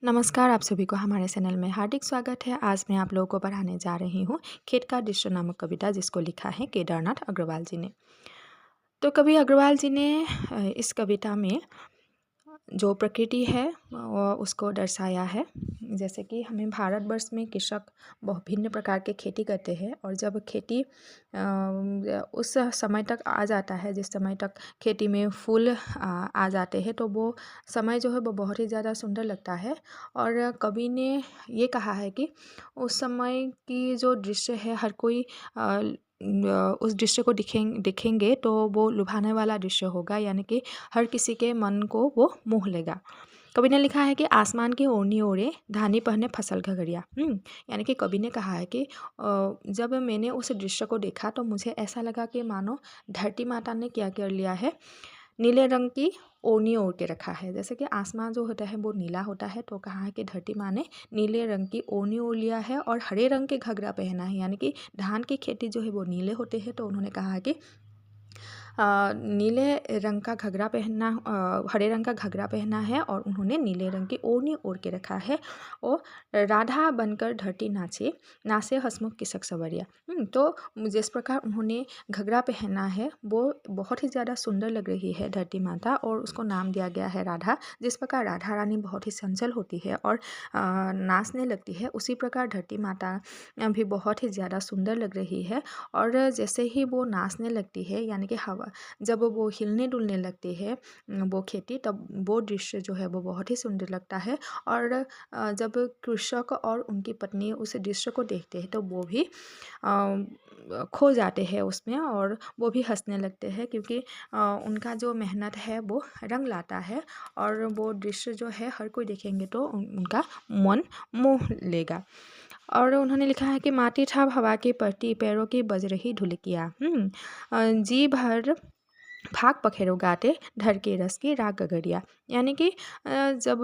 नमस्कार, आप सभी को हमारे चैनल में हार्दिक स्वागत है। आज मैं आप लोगों को पढ़ाने जा रही हूँ खेत का दृश्य नामक कविता, जिसको लिखा है केदारनाथ अग्रवाल जी ने। तो कवि अग्रवाल जी ने इस कविता में जो प्रकृति है उसको दर्शाया है। जैसे कि हमें भारतवर्ष में कृषक बहुत भिन्न प्रकार के खेती करते हैं, और जब खेती उस समय तक आ जाता है जिस समय तक खेती में फूल आ जाते हैं, तो वो समय जो है वो बहुत ही ज़्यादा सुंदर लगता है। और कवि ने ये कहा है कि उस समय की जो दृश्य है, हर कोई उस दृश्य को देखेंगे तो वो लुभाने वाला दृश्य होगा, यानी कि हर किसी के मन को वो मोह लेगा। कवि ने लिखा है कि आसमान की ओढ़नी ओढ़े धानी पहने फसल घगरिया। यानी कि कवि ने कहा है कि जब मैंने उस दृश्य को देखा तो मुझे ऐसा लगा कि मानो धरती माता ने क्या कर लिया है, नीले रंग की ओढ़नी ओढ़ के रखा है। जैसे कि आसमान जो होता है वो नीला होता है, तो कहा है कि धरती माँ ने नीले रंग की ओढ़नी ओढ़ लिया है और हरे रंग के घघरा पहना है। यानी कि धान की खेती जो है वो नीले होते हैं, तो उन्होंने कहा है कि नीले रंग का घघरा पहनना, हरे रंग का घघरा पहना है, और उन्होंने नीले रंग की ओढ़नी ओढ़ के रखा है। और राधा बनकर धरती नाचे, नाचे हंसमुख किसक सवरिया। तो जिस प्रकार उन्होंने घघरा पहना है वो बहुत ही ज़्यादा सुंदर लग रही है धरती माता, और उसको नाम दिया गया है राधा। जिस प्रकार राधा रानी बहुत ही चंचल होती है और नाचने लगती है, उसी प्रकार धरती माता भी बहुत ही ज़्यादा सुंदर लग रही है। और जैसे ही वो नाचने लगती है, यानी कि हवा जब वो हिलने डुलने लगती है वो खेती, तब वो दृश्य जो है वो बहुत ही सुंदर लगता है। और जब कृषक और उनकी पत्नी उस दृश्य को देखते हैं तो वो भी खो जाते हैं उसमें, और वो भी हंसने लगते हैं, क्योंकि उनका जो मेहनत है वो रंग लाता है। और वो दृश्य जो है हर कोई देखेंगे तो उनका मन मोह लेगा। और उन्होंने लिखा है कि माटी छाप हवा की पट्टी, पैरों की बज रही ढुलकियाँ। जी भर फाक पखेरु गाते ढर के रस की राग गगरिया। यानी कि जब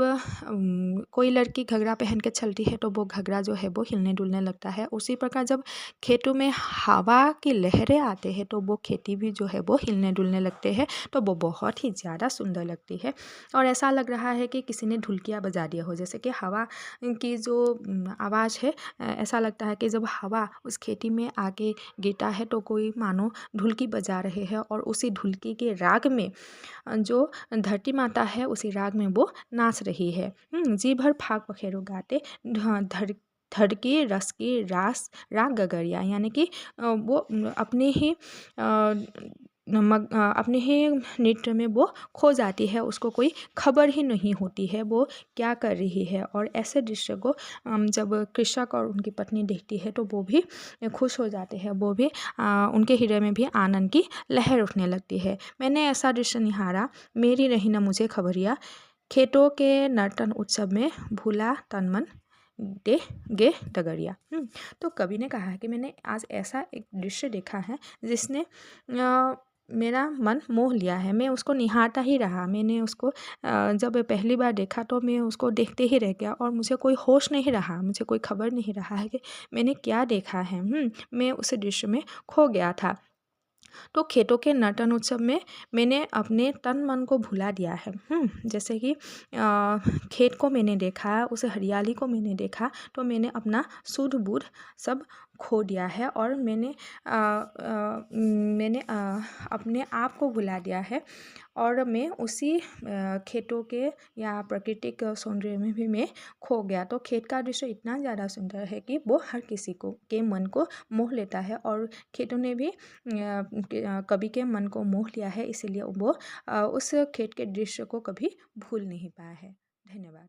कोई लड़की घघरा पहन के चलती है तो वो घघरा जो है वो हिलने डुलने लगता है। उसी प्रकार जब खेतों में हवा की लहरें आते हैं तो वो खेती भी जो है वो हिलने डुलने लगते हैं, तो वो बहुत ही ज़्यादा सुंदर लगती है। और ऐसा लग रहा है कि किसी ने ढुलकियाँ बजा दिया हो, जैसे कि हवा की जो आवाज़ है, ऐसा लगता है कि जब हवा उस खेती में आके गिरता है तो कोई मानो ढुलकी बजा रहे हैं, और उसी ढुलकी के राग में जो धरती माता है उसी राग में वो नाच रही है। जी भर फाक पखेरु गाते धर धर की रस की रास राग गगरिया। यानी कि वो अपने ही अपने ही नृत्य में वो खो जाती है, उसको कोई खबर ही नहीं होती है वो क्या कर रही है। और ऐसे दृश्य को जब कृषक और उनकी पत्नी देखती है तो वो भी खुश हो जाते हैं, वो भी उनके हृदय में भी आनंद की लहर उठने लगती है। मैंने ऐसा दृश्य निहारा, मेरी रही न मुझे खबरिया, खेतों के नर्तन उत्सव में भूला तन मन दे गे डगरिया। तो कवि ने कहा है कि मैंने आज ऐसा एक दृश्य देखा है जिसने मेरा मन मोह लिया है। मैं उसको निहारता ही रहा। मैंने उसको जब पहली बार देखा तो मैं उसको देखते ही रह गया, और मुझे कोई होश नहीं रहा, मुझे कोई खबर नहीं रहा है कि मैंने क्या देखा है। मैं उस दृश्य में खो गया था। तो खेतों के नर्तन उत्सव में मैंने अपने तन मन को भुला दिया है। जैसे कि खेत को मैंने देखा, उस हरियाली को मैंने देखा, तो मैंने अपना सूझ बूझ सब खो दिया है, और मैंने अपने आप को भुला दिया है। और मैं उसी खेतों के या प्राकृतिक सौंदर्य में भी मैं खो गया। तो खेत का दृश्य इतना ज़्यादा सुंदर है कि वो हर किसी को के मन को मोह लेता है, और खेतों ने भी कवि के मन को मोह लिया है, इसीलिए वो उस खेत के दृश्य को कभी भूल नहीं पाया है। धन्यवाद।